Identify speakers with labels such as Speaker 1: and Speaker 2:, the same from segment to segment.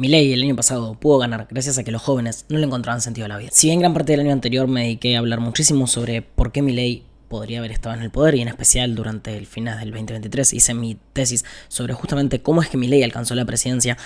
Speaker 1: Milei el año pasado pudo ganar gracias a que los jóvenes no le encontraban sentido a la vida. Si bien gran parte del año anterior me dediqué a hablar muchísimo sobre por qué Milei podría haber estado en el poder, y en especial durante el final del 2023 hice mi tesis sobre justamente cómo es que Milei alcanzó la presidencia,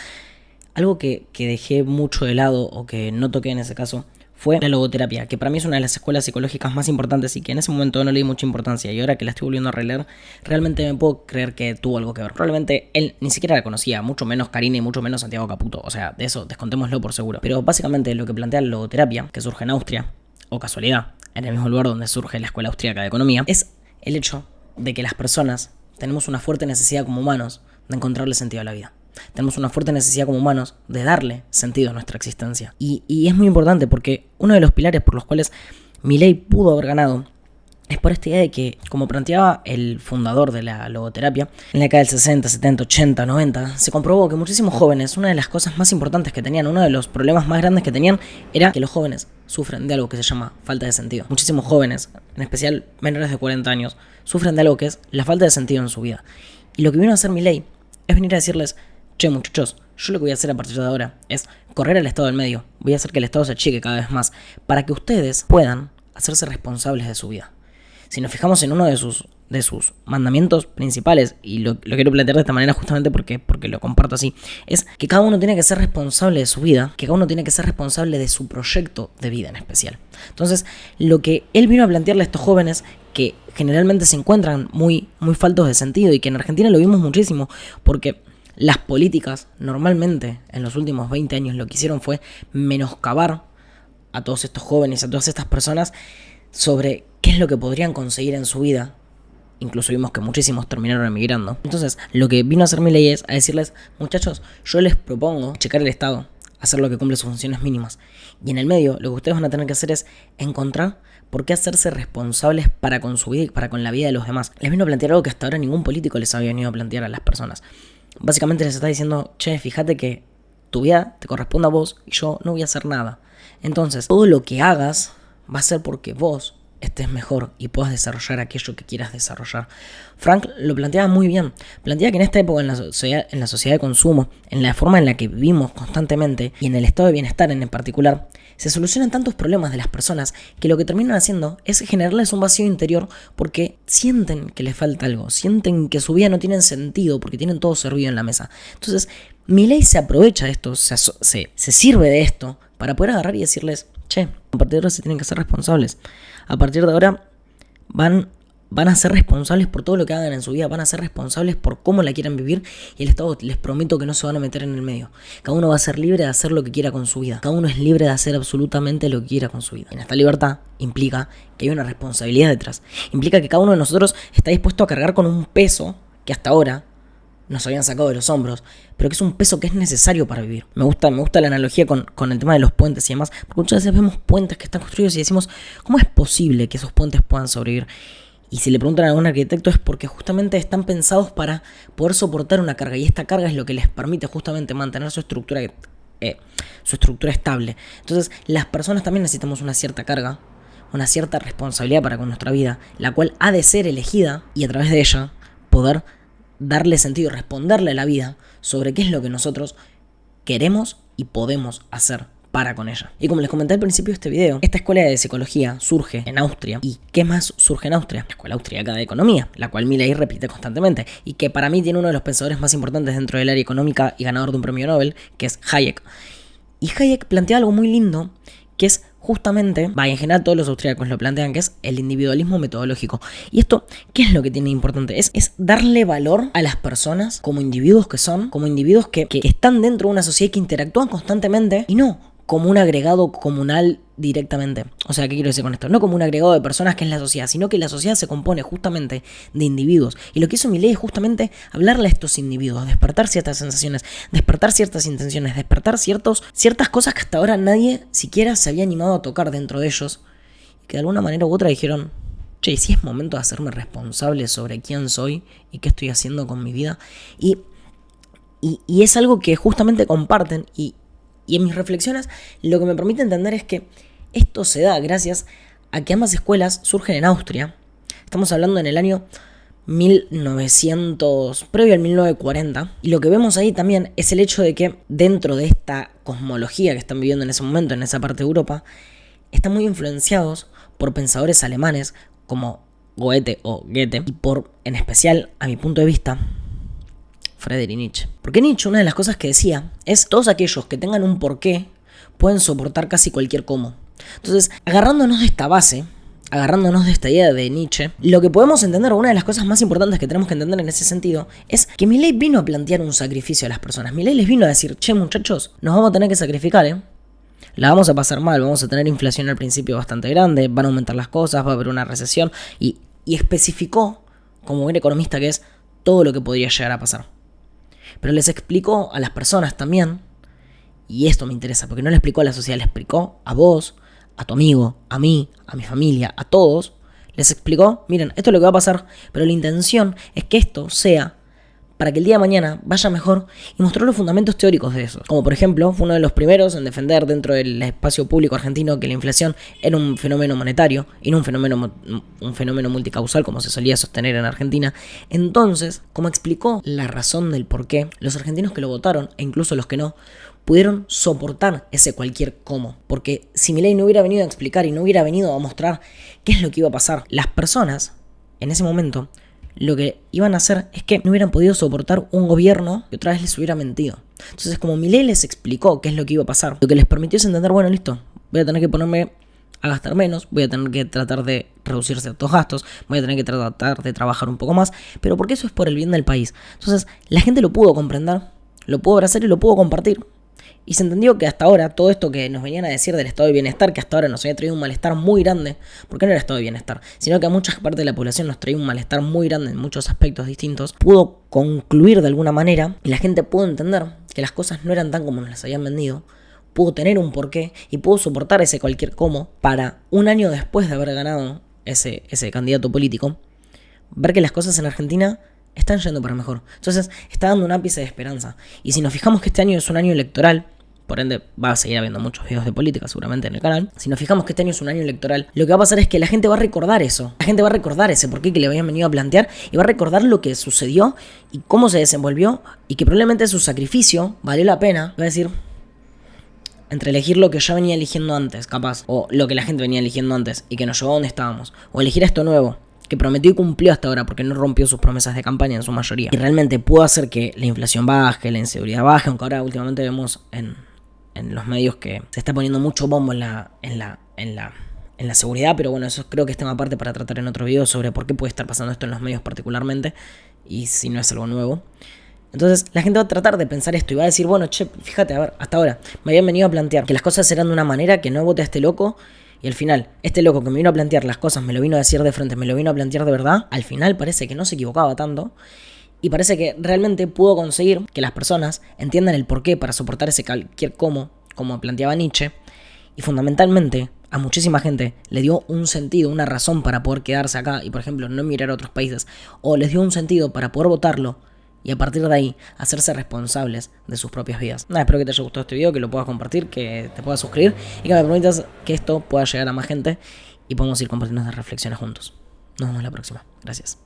Speaker 1: algo que dejé mucho de lado o que no toqué en ese caso fue la logoterapia, que para mí es una de las escuelas psicológicas más importantes y que en ese momento no le di mucha importancia, y ahora que la estoy volviendo a releer, realmente me puedo creer que tuvo algo que ver. Probablemente él ni siquiera la conocía, mucho menos Karina y mucho menos Santiago Caputo, o sea, de eso descontémoslo por seguro. Pero básicamente lo que plantea la logoterapia, que surge en Austria, o casualidad, en el mismo lugar donde surge la Escuela Austríaca de Economía, es el hecho de que las personas tenemos una fuerte necesidad como humanos de encontrarle sentido a la vida. Tenemos una fuerte necesidad como humanos de darle sentido a nuestra existencia. Y es muy importante porque uno de los pilares por los cuales Milei pudo haber ganado es por esta idea de que, como planteaba el fundador de la logoterapia, en la década del 60, 70, 80, 90, se comprobó que muchísimos jóvenes, una de las cosas más importantes que tenían, uno de los problemas más grandes que tenían, era que los jóvenes sufren de algo que se llama falta de sentido. Muchísimos jóvenes, en especial menores de 40 años, sufren de algo que es la falta de sentido en su vida. Y lo que vino a hacer Milei es venir a decirles: che, muchachos, yo lo que voy a hacer a partir de ahora es correr al Estado del medio. Voy a hacer que el Estado se achique cada vez más para que ustedes puedan hacerse responsables de su vida. Si nos fijamos en uno de sus mandamientos principales, y lo quiero plantear de esta manera justamente porque lo comparto así, es que cada uno tiene que ser responsable de su vida, que cada uno tiene que ser responsable de su proyecto de vida en especial. Entonces, lo que él vino a plantearle a estos jóvenes, que generalmente se encuentran muy faltos de sentido, y que en Argentina lo vimos muchísimo, porque las políticas normalmente en los últimos 20 años lo que hicieron fue menoscabar a todos estos jóvenes, a todas estas personas, sobre qué es lo que podrían conseguir en su vida. Incluso vimos que muchísimos terminaron emigrando. Entonces, lo que vino a hacer Milei es a decirles: muchachos, yo les propongo checar el Estado, hacer lo que cumple sus funciones mínimas. Y en el medio, lo que ustedes van a tener que hacer es encontrar por qué hacerse responsables para con su vida y para con la vida de los demás. Les vino a plantear algo que hasta ahora ningún político les había venido a plantear a las personas. Básicamente les está diciendo: che, fíjate que tu vida te corresponde a vos y yo no voy a hacer nada. Entonces, todo lo que hagas va a ser porque vos estés mejor y puedas desarrollar aquello que quieras desarrollar. Frank lo planteaba muy bien. Planteaba que en esta época, en la sociedad de consumo, en la forma en la que vivimos constantemente y en el estado de bienestar en particular, se solucionan tantos problemas de las personas que lo que terminan haciendo es generarles un vacío interior porque sienten que les falta algo, sienten que su vida no tiene sentido porque tienen todo servido en la mesa. Entonces, Milei se aprovecha de esto, se sirve de esto para poder agarrar y decirles: che, a partir de ahora se tienen que ser responsables. A partir de ahora van a ser responsables por todo lo que hagan en su vida, van a ser responsables por cómo la quieran vivir, y el Estado, les prometo que no se van a meter en el medio. Cada uno va a ser libre de hacer lo que quiera con su vida. Cada uno es libre de hacer absolutamente lo que quiera con su vida. En esta libertad implica que hay una responsabilidad detrás. Implica que cada uno de nosotros está dispuesto a cargar con un peso que hasta ahora nos habían sacado de los hombros, pero que es un peso que es necesario para vivir. Me gusta la analogía con el tema de los puentes y demás, porque muchas veces vemos puentes que están construidos y decimos: ¿cómo es posible que esos puentes puedan sobrevivir? Y si le preguntan a algún arquitecto es porque justamente están pensados para poder soportar una carga, y esta carga es lo que les permite justamente mantener su estructura estable. Entonces, las personas también necesitamos una cierta carga, una cierta responsabilidad para con nuestra vida, la cual ha de ser elegida, y a través de ella poder darle sentido, responderle a la vida sobre qué es lo que nosotros queremos y podemos hacer para con ella. Y como les comenté al principio de este video, esta escuela de psicología surge en Austria. ¿Y qué más surge en Austria? La Escuela Austríaca de Economía, la cual Milei repite constantemente, y que para mí tiene uno de los pensadores más importantes dentro del área económica y ganador de un premio Nobel, que es Hayek. Y Hayek plantea algo muy lindo, que es justamente, en general todos los austríacos lo plantean, que es el individualismo metodológico. Y esto, ¿qué es lo que tiene importante? Es darle valor a las personas como individuos que son, como individuos que están dentro de una sociedad, que interactúan constantemente, y no como un agregado comunal directamente. O sea, ¿qué quiero decir con esto? No como un agregado de personas que es la sociedad, sino que la sociedad se compone justamente de individuos. Y lo que hizo Milei es justamente hablarle a estos individuos, despertar ciertas sensaciones, despertar ciertas intenciones, despertar ciertas cosas que hasta ahora nadie siquiera se había animado a tocar dentro de ellos, y que de alguna manera u otra dijeron: che, si es momento de hacerme responsable sobre quién soy y qué estoy haciendo con mi vida. Y es algo que justamente comparten, y en mis reflexiones lo que me permite entender es que esto se da gracias a que ambas escuelas surgen en Austria. Estamos hablando en el año previo al 1940, y lo que vemos ahí también es el hecho de que dentro de esta cosmología que están viviendo en ese momento, en esa parte de Europa, están muy influenciados por pensadores alemanes como Goethe o Goethe, y por, en especial, a mi punto de vista, Friedrich Nietzsche. Porque Nietzsche, una de las cosas que decía, es todos aquellos que tengan un porqué pueden soportar casi cualquier cómo. Entonces, agarrándonos de esta base, agarrándonos de esta idea de Nietzsche, lo que podemos entender, una de las cosas más importantes que tenemos que entender en ese sentido, es que Milei vino a plantear un sacrificio a las personas. Milei les vino a decir, che muchachos, nos vamos a tener que sacrificar, la vamos a pasar mal, vamos a tener inflación al principio bastante grande, van a aumentar las cosas, va a haber una recesión, y especificó, como buen economista que es, todo lo que podría llegar a pasar. Pero les explicó a las personas también, y esto me interesa, porque no le explicó a la sociedad, le explicó a vos, a tu amigo, a mí, a mi familia, a todos, les explicó, miren, esto es lo que va a pasar, pero la intención es que esto sea para que el día de mañana vaya mejor, y mostró los fundamentos teóricos de eso. Como por ejemplo, fue uno de los primeros en defender dentro del espacio público argentino que la inflación era un fenómeno monetario y no un fenómeno multicausal como se solía sostener en Argentina. Entonces, como explicó la razón del por qué, los argentinos que lo votaron, e incluso los que no, pudieron soportar ese cualquier cómo. Porque si Milei no hubiera venido a explicar y no hubiera venido a mostrar qué es lo que iba a pasar, las personas, en ese momento, lo que iban a hacer es que no hubieran podido soportar un gobierno que otra vez les hubiera mentido. Entonces, como Milei les explicó qué es lo que iba a pasar, lo que les permitió es entender, bueno, listo, voy a tener que ponerme a gastar menos, voy a tener que tratar de reducir ciertos gastos, voy a tener que tratar de trabajar un poco más, pero porque eso es por el bien del país. Entonces, la gente lo pudo comprender, lo pudo abrazar y lo pudo compartir. Y se entendió que hasta ahora, todo esto que nos venían a decir del estado de bienestar, que hasta ahora nos había traído un malestar muy grande, porque no era estado de bienestar, sino que a muchas partes de la población nos traía un malestar muy grande en muchos aspectos distintos, pudo concluir de alguna manera, y la gente pudo entender que las cosas no eran tan como nos las habían vendido, pudo tener un porqué, y pudo soportar ese cualquier cómo, para un año después de haber ganado ese candidato político, ver que las cosas en Argentina están yendo para mejor. Entonces, está dando un ápice de esperanza. Y si nos fijamos que este año es un año electoral, por ende va a seguir habiendo muchos videos de política seguramente en el canal, si nos fijamos que este año es un año electoral, lo que va a pasar es que la gente va a recordar eso. La gente va a recordar ese porqué que le habían venido a plantear, y va a recordar lo que sucedió y cómo se desenvolvió, y que probablemente su sacrificio valió la pena. Va a decir, entre elegir lo que ya venía eligiendo antes, capaz, o lo que la gente venía eligiendo antes y que nos llevó a donde estábamos, o elegir esto nuevo, que prometió y cumplió hasta ahora porque no rompió sus promesas de campaña en su mayoría, y realmente pudo hacer que la inflación baje, la inseguridad baje, aunque ahora últimamente vemos en los medios que se está poniendo mucho bombo en la seguridad, pero bueno, eso creo que es tema aparte para tratar en otro video sobre por qué puede estar pasando esto en los medios particularmente, y si no es algo nuevo. Entonces la gente va a tratar de pensar esto y va a decir, bueno, che, fíjate, a ver, hasta ahora me habían venido a plantear que las cosas eran de una manera, que no vote a este loco, y al final, este loco que me vino a plantear las cosas, me lo vino a decir de frente, me lo vino a plantear de verdad, al final parece que no se equivocaba tanto, y parece que realmente pudo conseguir que las personas entiendan el porqué para soportar ese cualquier cómo, como planteaba Nietzsche, y fundamentalmente a muchísima gente le dio un sentido, una razón para poder quedarse acá y, por ejemplo, no mirar a otros países, o les dio un sentido para poder votarlo, y a partir de ahí hacerse responsables de sus propias vidas. Nada, espero que te haya gustado este video, que lo puedas compartir, que te puedas suscribir y que me permitas que esto pueda llegar a más gente y podamos ir compartiendo estas reflexiones juntos. Nos vemos la próxima. Gracias.